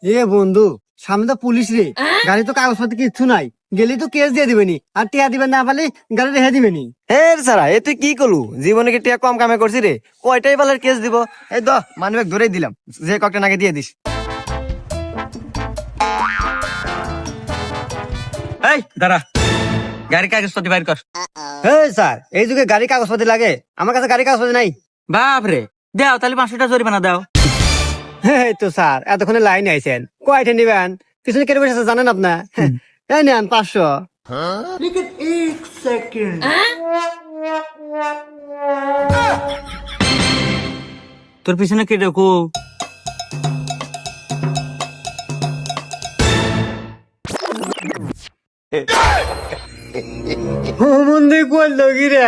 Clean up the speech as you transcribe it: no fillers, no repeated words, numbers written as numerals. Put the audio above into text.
এ বন্ধু, সামনে তো পুলিশ রে, গাড়ি তো কাগজপত্র কিচ্ছু নাই, গেলি তো কেস দিয়ে দিবেনি, আর টিয়া দিবেন না পারলে গাড়ি রেখে দিবেনি। হে সারা এ তুই কি করলু? জীবনে কি টিয়া কম কামে করছি রে? কয়টাই বালের কেস দিব? এই দ মানবেক ধরেই দিলাম, যে কয়েকটা নাকি দিয়ে দিস। এই দাঁড়া, গাড়ি কাগজপত্র বাইর কর। হ্যাঁ স্যার, এই যুগে গাড়ি কাগজপত্র লাগে? আমার কাছে গাড়ি কাগজপত্র নাই। বাপ রে, দাও তাহলে 500 টাকা জরিমানা দাও। এই তো স্যার, এতক্ষণে লাইন আইছেন, কয়টা নিবেন? পিছনে কেটে বসেছে জানেন আপনার? এই নেন 500। তোর পিছনে কে দেখো? ও মন্দির করলো কি রে?